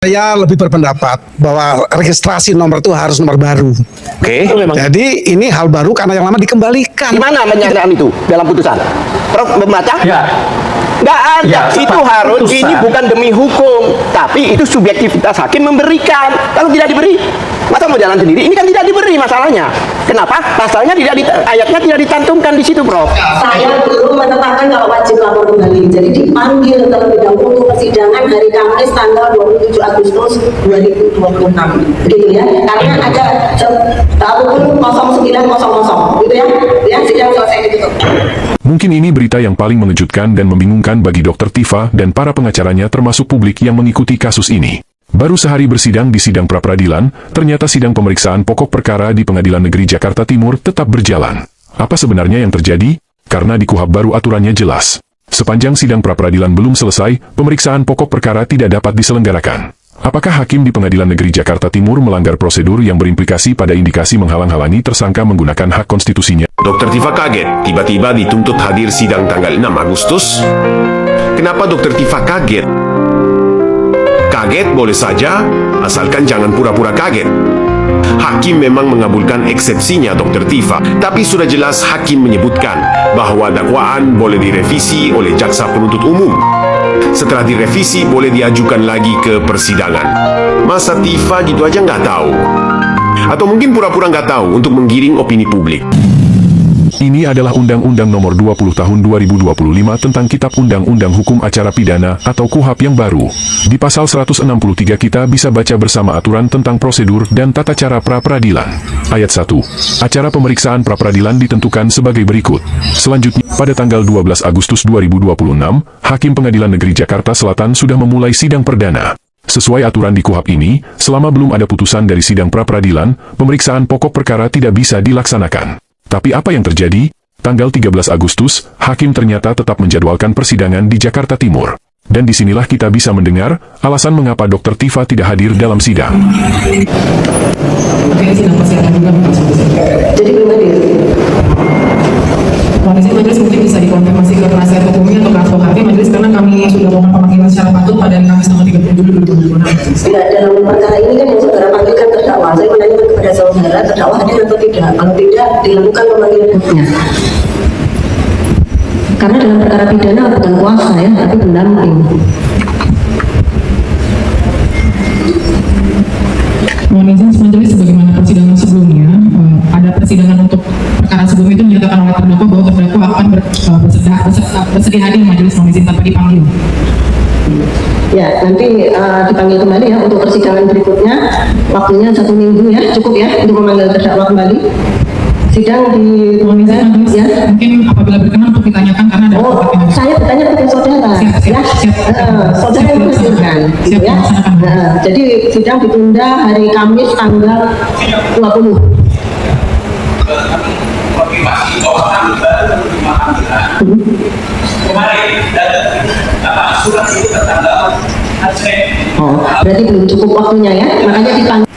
Saya lebih berpendapat bahwa registrasi nomor itu harus nomor baru. Oke. Jadi ini hal baru karena yang lama dikembalikan. Di mana menyatakan itu dalam putusan? Prof membaca? Ya. Nggak ada. Ya, Itu harus, putusan. ini bukan demi hukum, tapi itu subjektivitas hakim memberikan. Kalau tidak diberi, masa mau jalan sendiri? Ini kan tidak diberi masalahnya. Kenapa? Pasalnya ayatnya tidak dicantumkan di situ, Prof. Saya belum menetapkan kalau wajib lapor kembali. Jadi dipanggil terlebih dahulu untuk persidangan hari Kamis tanggal 27 Agustus 2026. Begitu ya. Karena ada pukul 09.00 gitu ya. Ya, sidang selesai ditutup. Mungkin ini berita yang paling mengejutkan dan membingungkan bagi Dr. Tifa dan para pengacaranya termasuk publik yang mengikuti kasus ini. Baru sehari bersidang di sidang pra-peradilan, ternyata sidang pemeriksaan pokok perkara di Pengadilan Negeri Jakarta Timur tetap berjalan. Apa sebenarnya yang terjadi? Karena di KUHP baru aturannya jelas. Sepanjang sidang pra-peradilan belum selesai, pemeriksaan pokok perkara tidak dapat diselenggarakan. Apakah hakim di Pengadilan Negeri Jakarta Timur melanggar prosedur yang berimplikasi pada indikasi menghalang-halangi tersangka menggunakan hak konstitusinya? Dr. Tifa kaget, tiba-tiba dituntut hadir sidang tanggal 6 Agustus. Kenapa Dr. Tifa kaget? Kaget boleh saja, asalkan jangan pura-pura kaget. Hakim memang mengabulkan eksepsinya Dr. Tifa, tapi sudah jelas hakim menyebutkan bahwa dakwaan boleh direvisi oleh jaksa penuntut umum. Setelah direvisi, boleh diajukan lagi ke persidangan. Masa Tifa gitu aja nggak tahu? Atau mungkin pura-pura nggak tahu untuk menggiring opini publik. Ini adalah Undang-Undang Nomor 20 Tahun 2025 tentang Kitab Undang-Undang Hukum Acara Pidana atau KUHP yang baru. Di pasal 163 kita bisa baca bersama aturan tentang prosedur dan tata cara pra-peradilan. Ayat 1. Acara pemeriksaan pra-peradilan ditentukan sebagai berikut. Selanjutnya, pada tanggal 12 Agustus 2026, Hakim Pengadilan Negeri Jakarta Selatan sudah memulai sidang perdana. Sesuai aturan di KUHP ini, selama belum ada putusan dari sidang pra-peradilan, pemeriksaan pokok perkara tidak bisa dilaksanakan. Tapi apa yang terjadi? Tanggal 13 Agustus, hakim ternyata tetap menjadwalkan persidangan di Jakarta Timur. Dan disinilah kita bisa mendengar alasan mengapa Dr. Tifa tidak hadir dalam sidang. Jadi belum hadir. Kondisi majelis mungkin bisa dikonfirmasi ke penasihat hukumnya atau ke advokasi majelis karena kami sudah melakukan pemanggilan secara patut pada Kamis tanggal 30 Juli 2026. Tidak, dalam perkara ini kan yang saudara panggilkan terdakwa. Saya menanyakan kepada saudara terdakwa hadir atau tidak. Kalau tidak, dilakukan pemanggilan hukumnya. Karena dalam perkara pidana bukan kuasa ya, tapi pendamping. Mohon izin majelis sebagaimana persidangan sebelumnya, ada persidangan untuk perkara sebelum itu menyatakan oleh terdakwa bahwa terdakwa akan bersedia hadir majelis, mohon izin tanpa dipanggil. Ya, nanti dipanggil kembali ya untuk persidangan berikutnya. Waktunya 1 minggu ya, cukup ya untuk memanggil terdakwa kembali. Sidang di Mohon izin majelis, ya. mungkin apabila berkenan untuk ditanyakan karena ada Saya bertanya kepada saudara, Siap. saudara yang mengusulkan, gitu ya. Jadi sidang ditunda hari Kamis tanggal 20. Oh, berarti belum cukup waktunya ya, makanya dipanggil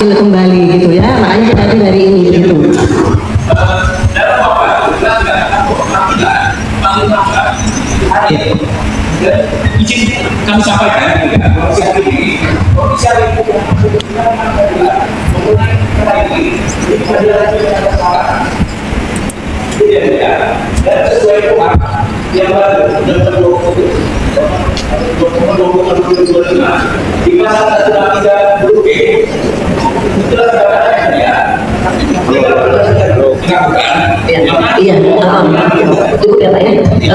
kembali gitu ya, makanya kita hadir hari ini gitu. Izin kami sampaikan yang baru di pasal 133 Iya, cukup ya Pak ya.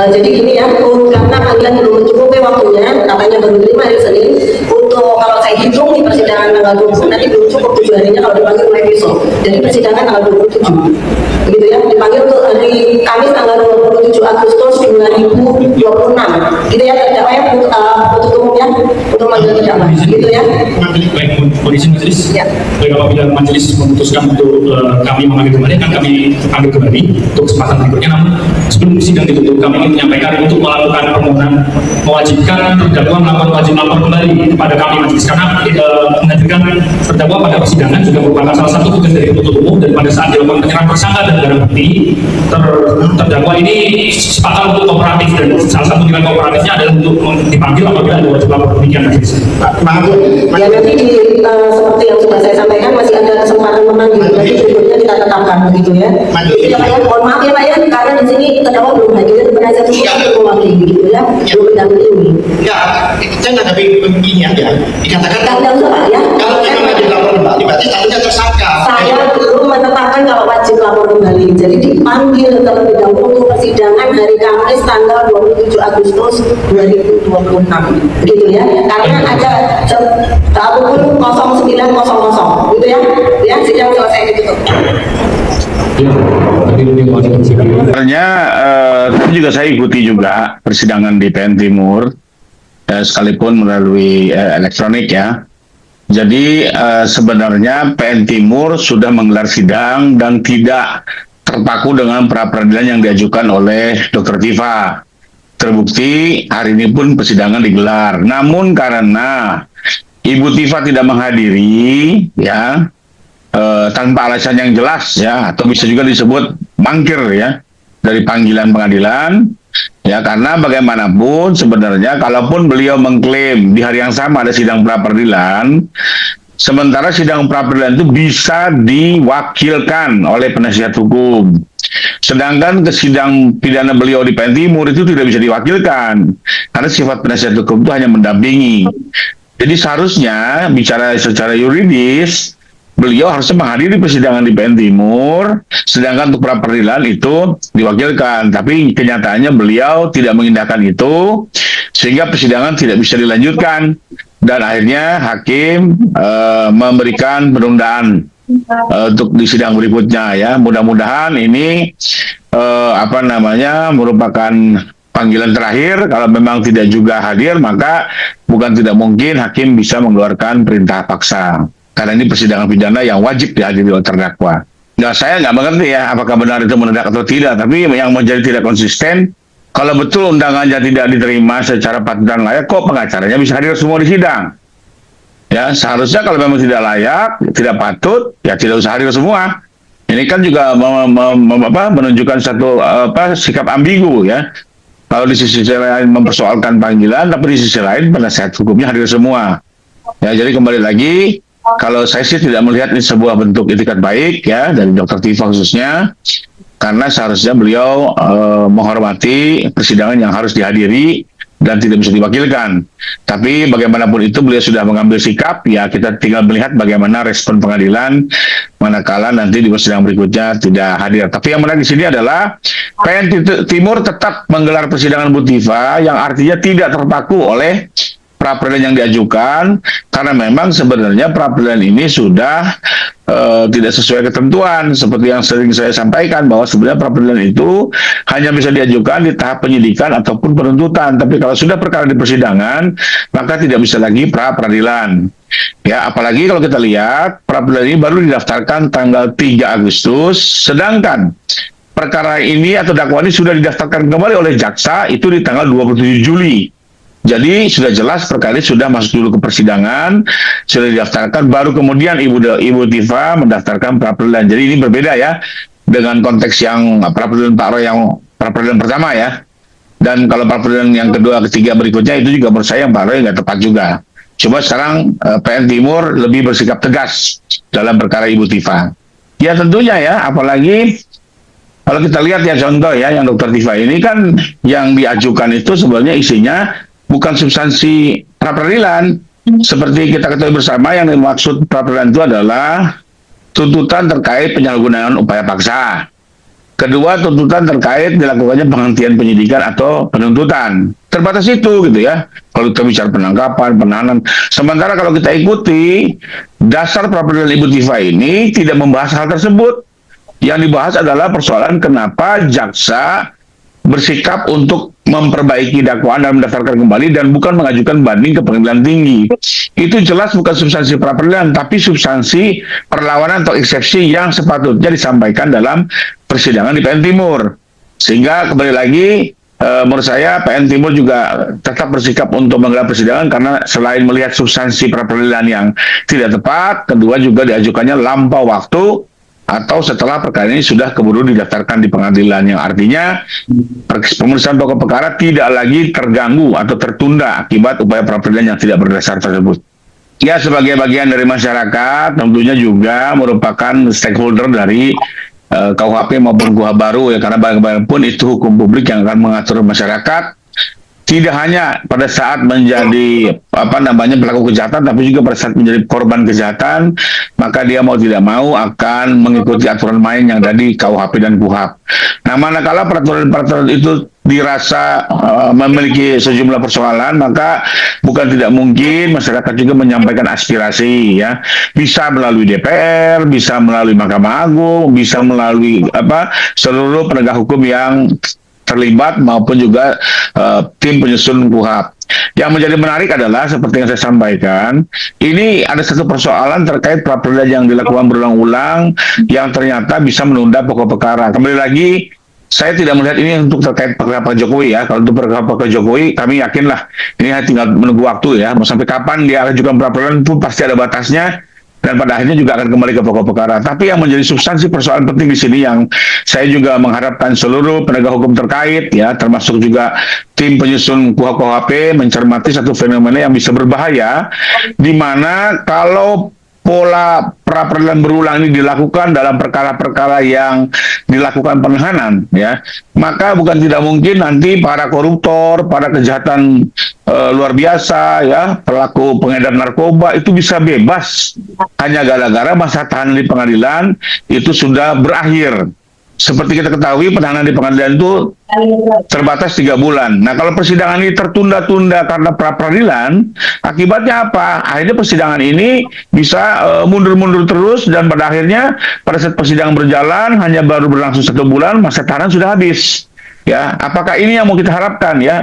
Jadi gini ya, karena panggilan belum mencukupi waktunya, katanya baru terima hari Senin. Untuk kalau saya hitung nih persidangan tanggal 20 nanti belum cukup 7 harinya kalau dipanggil mulai besok. Jadi persidangan tanggal 27, begitu ya. Dipanggil untuk hari Kamis tanggal 27 Agustus 2026, gitu ya terdakwa ya, untuk umumnya untuk manggil terdakwa, gitu ya. Baik, kondisi majelis. Ya. Baik, apabila majelis memutuskan untuk kami memanggil kembali, akan kami panggil kembali untuk kesempatan berikutnya. Namun sebelum sidang ditutup, kami ingin menyampaikan untuk melakukan permohonan mewajibkan terdakwa melakukan wajib lapor kembali kepada kami majelis, karena menghadirkan terdakwa pada persidangan juga merupakan salah satu tugas dari penuntut umum, dan pada saat dilakukan penyerahan tersangka dan barang bukti, terdakwa ini sepakat untuk kooperatif, dan salah satu nilai kooperatifnya adalah untuk dipanggil apabila ada wajib lapor. Demikian. revisi. Ya nanti seperti yang sudah saya sampaikan masih ada kesempatan memanggil, nanti berikutnya kita tetapkan begitu ya. Ya Pak ya, mohon maaf ya Pak ya, karena di sini terdakwa belum hadir, penasihat hukum belum mewakili begitu ya, belum mendampingi. Enggak, saya menghadapi begini aja. Dikatakan Tidak usah Pak ya. kalau memang wajib lapor kembali, berarti statusnya tersangka. Saya belum menetapkan kalau wajib lapor kembali. Jadi dipanggil terlebih dahulu untuk persidangan hari Kamis tanggal 27 Agustus 2026. Begitu ya. Karena ada pukul 09.00 gitu ya. Ya, sidang selesai ditutup. Ya, tadi yang wajib Sebenarnya tadi juga saya ikuti juga persidangan di PN Timur, sekalipun melalui elektronik ya. Jadi sebenarnya PN Timur sudah menggelar sidang dan tidak terpaku dengan pra-peradilan yang diajukan oleh Dr. Tifa. Terbukti hari ini pun persidangan digelar. Namun karena Ibu Tifa tidak menghadiri, ya, tanpa alasan yang jelas ya, atau bisa juga disebut mangkir ya dari panggilan pengadilan ya, karena bagaimanapun sebenarnya kalaupun beliau mengklaim di hari yang sama ada sidang pra-peradilan, sementara sidang pra-peradilan itu bisa diwakilkan oleh penasihat hukum, sedangkan ke sidang pidana beliau di PN Timur itu tidak bisa diwakilkan karena sifat penasihat hukum itu hanya mendampingi. Jadi seharusnya bicara secara yuridis beliau harusnya menghadiri persidangan di PN Timur, sedangkan untuk pra-peradilan itu diwakilkan. Tapi kenyataannya beliau tidak mengindahkan itu, sehingga persidangan tidak bisa dilanjutkan. Dan akhirnya hakim memberikan penundaan untuk di sidang berikutnya ya. Mudah-mudahan ini merupakan panggilan terakhir. Kalau memang tidak juga hadir, maka bukan tidak mungkin hakim bisa mengeluarkan perintah paksa. Karena ini persidangan pidana yang wajib dihadiri oleh terdakwa. Nah, saya nggak mengerti ya apakah benar itu mendadak atau tidak, tapi yang menjadi tidak konsisten, kalau betul undangannya tidak diterima secara patut dan layak, kok pengacaranya bisa hadir semua di sidang? Ya, seharusnya kalau memang tidak layak, tidak patut, ya tidak usah hadir semua. Ini kan juga menunjukkan satu sikap ambigu ya. Kalau di sisi lain mempersoalkan panggilan, tapi di sisi lain penasihat hukumnya hadir semua. Ya, jadi kembali lagi, kalau saya sih tidak melihat ini sebuah bentuk itikat baik ya dari Dr. Tifa khususnya, karena seharusnya beliau menghormati persidangan yang harus dihadiri dan tidak bisa diwakilkan. Tapi bagaimanapun itu beliau sudah mengambil sikap, ya kita tinggal melihat bagaimana respon pengadilan manakala nanti di persidangan berikutnya tidak hadir. Tapi yang menarik di sini adalah PN Timur tetap menggelar persidangan Bu Tifa yang artinya tidak terpaku oleh pra-peradilan yang diajukan, karena memang sebenarnya pra-peradilan ini sudah tidak sesuai ketentuan seperti yang sering saya sampaikan, bahwa sebenarnya pra-peradilan itu hanya bisa diajukan di tahap penyidikan ataupun penuntutan, tapi kalau sudah perkara di persidangan maka tidak bisa lagi pra-peradilan ya. Apalagi kalau kita lihat pra-peradilan ini baru didaftarkan tanggal 3 Agustus, sedangkan perkara ini atau dakwaan ini sudah didaftarkan kembali oleh jaksa itu di tanggal 27 Juli. Jadi sudah jelas perkara ini sudah masuk dulu ke persidangan, sudah didaftarkan, baru kemudian Ibu Tifa mendaftarkan pra-peradilan. Jadi ini berbeda ya dengan konteks yang pra-peradilan Pak Roy yang pra-peradilan pertama ya. Dan kalau pra-peradilan yang kedua, ketiga berikutnya itu juga menurut saya yang Pak Roy nggak tepat juga. Coba sekarang PN Timur lebih bersikap tegas dalam perkara Ibu Tifa. Ya tentunya ya, apalagi kalau kita lihat ya contoh ya yang Dr. Tifa ini kan yang diajukan itu sebenarnya isinya bukan substansi pra-peradilan. Seperti kita ketahui bersama, yang dimaksud pra-peradilan itu adalah tuntutan terkait penyalahgunaan upaya paksa. Kedua, tuntutan terkait dilakukannya penghentian penyidikan atau penuntutan. Terbatas itu gitu ya. Kalau kita bicara penangkapan, penahanan. Sementara kalau kita ikuti dasar pra-peradilan Ibu Tifa ini tidak membahas hal tersebut. Yang dibahas adalah persoalan kenapa jaksa bersikap untuk memperbaiki dakwaan dan mendaftarkan kembali dan bukan mengajukan banding ke pengadilan tinggi. Itu jelas bukan substansi pra-peradilan, tapi substansi perlawanan atau eksepsi yang sepatutnya disampaikan dalam persidangan di PN Timur. Sehingga kembali lagi, menurut saya PN Timur juga tetap bersikap untuk menggelar persidangan karena selain melihat substansi pra-peradilan yang tidak tepat, kedua juga diajukannya lampau waktu atau setelah perkara ini sudah keburu didaftarkan di pengadilan, yang artinya pemeriksaan pokok perkara tidak lagi terganggu atau tertunda akibat upaya pra-peradilan yang tidak berdasar tersebut. Ya, sebagai bagian dari masyarakat tentunya juga merupakan stakeholder dari KUHP maupun KUHP baru, ya, karena bagaimanapun itu hukum publik yang akan mengatur masyarakat. Tidak hanya pada saat menjadi pelaku kejahatan, tapi juga pada saat menjadi korban kejahatan, maka dia mau tidak mau akan mengikuti aturan main yang dari KUHP dan KUHAP. Nah, manakala peraturan itu dirasa memiliki sejumlah persoalan, maka bukan tidak mungkin masyarakat juga menyampaikan aspirasi, ya, bisa melalui DPR, bisa melalui Mahkamah Agung, bisa melalui seluruh penegak hukum yang terlibat maupun juga tim penyusun KUHAP. Yang menjadi menarik adalah seperti yang saya sampaikan, ini ada satu persoalan terkait pra-peradilan yang dilakukan berulang-ulang yang ternyata bisa menunda pokok perkara. Kembali lagi, saya tidak melihat ini untuk terkait perkara Pak Jokowi, ya. Kalau untuk perkara Pak Jokowi, kami yakinlah ini tinggal menunggu waktu, ya. Mau sampai kapan dia ajukan pra-peradilan pun pasti ada batasnya. Dan pada akhirnya juga akan kembali ke pokok perkara. Tapi yang menjadi substansi persoalan penting di sini yang saya juga mengharapkan seluruh penegak hukum terkait, ya, termasuk juga tim penyusun KUHP mencermati satu fenomena yang bisa berbahaya, di mana kalau pola pra-peradilan berulang ini dilakukan dalam perkara-perkara yang dilakukan penahanan, ya, maka bukan tidak mungkin nanti para koruptor, para kejahatan luar biasa, ya, pelaku pengedar narkoba itu bisa bebas hanya gara-gara masa tahanan di pengadilan itu sudah berakhir. Seperti kita ketahui, penahanan di pengadilan itu terbatas 3 bulan. Nah, kalau persidangan ini tertunda-tunda karena pra-peradilan, akibatnya apa? Akhirnya persidangan ini bisa mundur-mundur terus, dan pada akhirnya pada saat persidangan berjalan hanya baru berlangsung 1 bulan, masa tahanan sudah habis. Ya, apakah ini yang mau kita harapkan, ya?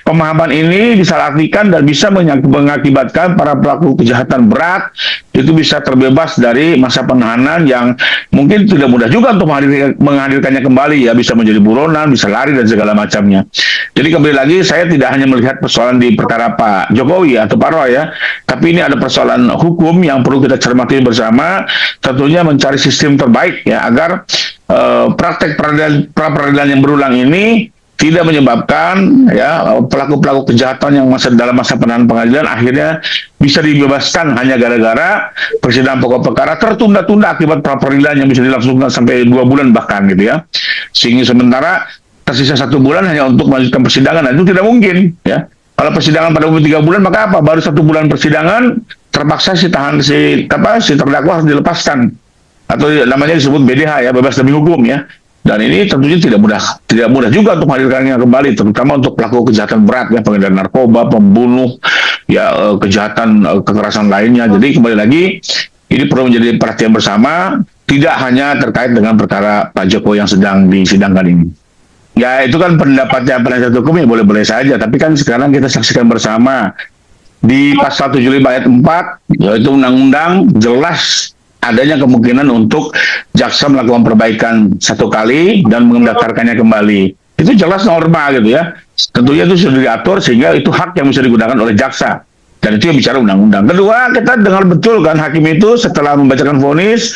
Pemahaman ini disalahartikan dan bisa mengakibatkan para pelaku kejahatan berat itu bisa terbebas dari masa penahanan yang mungkin tidak mudah juga untuk menghadirkannya kembali, ya, bisa menjadi buronan, bisa lari dan segala macamnya. Jadi kembali lagi, saya tidak hanya melihat persoalan di perkara Pak Jokowi atau Pak Roy, ya, tapi ini ada persoalan hukum yang perlu kita cermati bersama, tentunya mencari sistem terbaik, ya, agar praktek pra-peradilan yang berulang ini tidak menyebabkan, ya, pelaku-pelaku kejahatan yang dalam masa penahanan pengadilan akhirnya bisa dibebaskan hanya gara-gara persidangan pokok perkara tertunda-tunda akibat pra-peradilan yang bisa dilangsungkan sampai 2 bulan bahkan, gitu, ya. Sehingga sementara tersisa 1 bulan hanya untuk melanjutkan persidangan, dan itu tidak mungkin, ya. Kalau persidangan pada umumnya 3 bulan, maka apa? Baru 1 bulan persidangan terpaksa si terdakwa harus dilepaskan, atau namanya disebut BDH, ya, bebas demi hukum, ya. Dan ini tentunya tidak mudah juga untuk menghadirkannya kembali, terutama untuk pelaku kejahatan berat, ya, pengedar narkoba, pembunuh, ya, kejahatan kekerasan lainnya. Jadi kembali lagi, ini perlu menjadi perhatian bersama, tidak hanya terkait dengan perkara Pak Jokowi yang sedang disidangkan ini. Ya, itu kan pendapatnya penasihat hukum, ya, boleh-boleh saja, tapi kan sekarang kita saksikan bersama di pasal 75 ayat 4, yaitu undang-undang, jelas adanya kemungkinan untuk jaksa melakukan perbaikan 1 kali dan mendaftarkannya kembali. Itu jelas norma, gitu, ya. Tentunya itu sudah diatur sehingga itu hak yang bisa digunakan oleh jaksa. Dan itu yang bicara undang-undang. Kedua, kita dengar betul kan hakim itu setelah membacakan vonis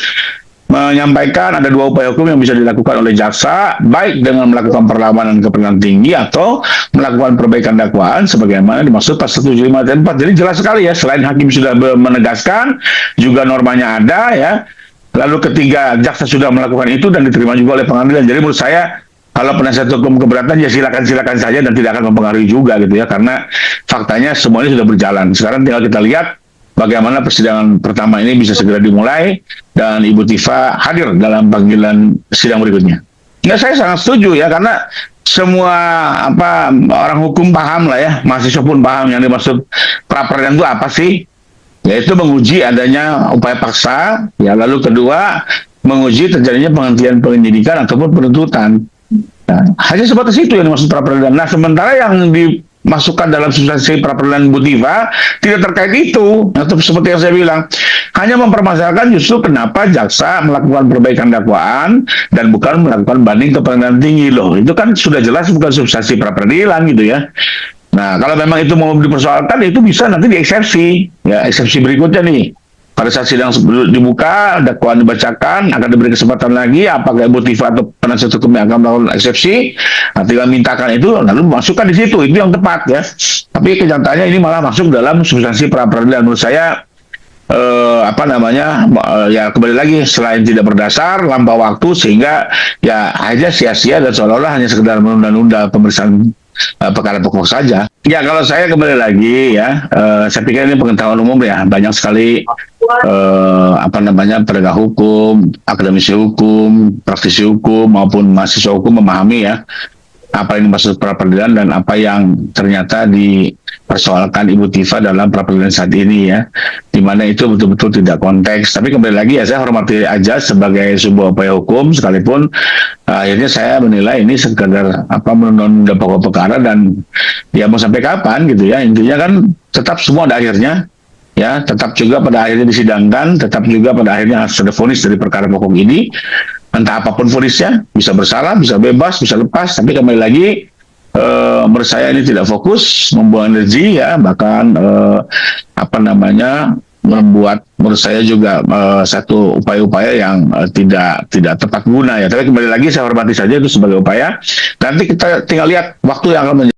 menyampaikan ada 2 upaya hukum yang bisa dilakukan oleh jaksa, baik dengan melakukan perlawanan ke pengadilan tinggi atau melakukan perbaikan dakwaan sebagaimana dimaksud pasal 75 ayat 4. Jadi jelas sekali, ya, selain hakim sudah menegaskan, juga normanya ada, ya. Lalu ketiga, jaksa sudah melakukan itu dan diterima juga oleh pengadilan. Jadi menurut saya, kalau penasihat hukum keberatan, ya silakan saja dan tidak akan mempengaruhi juga, gitu, ya, karena faktanya semuanya sudah berjalan. Sekarang tinggal kita lihat bagaimana persidangan pertama ini bisa segera dimulai dan Ibu Tifa hadir dalam panggilan sidang berikutnya. Ya, saya sangat setuju, ya, karena semua orang hukum paham lah, ya, mahasiswa pun paham yang dimaksud pra-peradilan itu apa sih? Yaitu menguji adanya upaya paksa, ya, lalu kedua menguji terjadinya penghentian penyidikan ataupun penuntutan. Nah, hanya sebatas itu yang dimaksud pra-peradilan. Nah, sementara yang dimasukkan dalam substansi pra-peradilan Bu Tifa tidak terkait itu. Atau seperti yang saya bilang, hanya mempermasalahkan justru kenapa jaksa melakukan perbaikan dakwaan dan bukan melakukan banding ke pengadilan tinggi. Loh, itu kan sudah jelas bukan substansi pra-peradilan, gitu, ya. Nah, kalau memang itu mau dipersoalkan, itu bisa nanti dieksepsi, ya, eksepsi berikutnya nih. pada saat sidang dibuka, dakwaan dibacakan, akan diberi kesempatan lagi, apakah Ibu Tifa atau penasihat hukum yang akan melakukan eksepsi, tinggal mintakan itu, lalu masukkan di situ, itu yang tepat ya. Tapi kenyataannya ini malah masuk dalam substansi pra peradilan. Menurut saya ya kembali lagi, selain tidak berdasar, lampau waktu, sehingga ya aja sia-sia dan seolah-olah hanya sekedar menunda-nunda pemeriksaan perkara pokok saja. Ya kalau saya kembali lagi ya, saya pikir ini pengetahuan umum ya, banyak sekali penegak hukum, akademisi hukum, praktisi hukum maupun mahasiswa hukum memahami ya apa yang dimaksud pra peradilan dan apa yang ternyata dipersoalkan Ibu Tifa dalam pra peradilan saat ini ya, di mana itu betul-betul tidak konteks. Tapi kembali lagi ya, saya hormati aja sebagai sebuah upaya hukum, sekalipun akhirnya saya menilai ini sekadar menunda pokok perkara, dan ya mau sampai kapan gitu ya, intinya kan tetap semua ada akhirnya ya, tetap juga pada akhirnya disidangkan, tetap juga pada akhirnya harus ada vonis dari perkara pokok ini. Entah apapun vonisnya, bisa bersalah, bisa bebas, bisa lepas, tapi kembali lagi menurut saya ini tidak fokus, membuang energi ya, bahkan membuat menurut saya juga satu upaya-upaya yang tidak tepat guna ya. Tapi kembali lagi saya hormati saja itu sebagai upaya. Nanti kita tinggal lihat waktu yang akan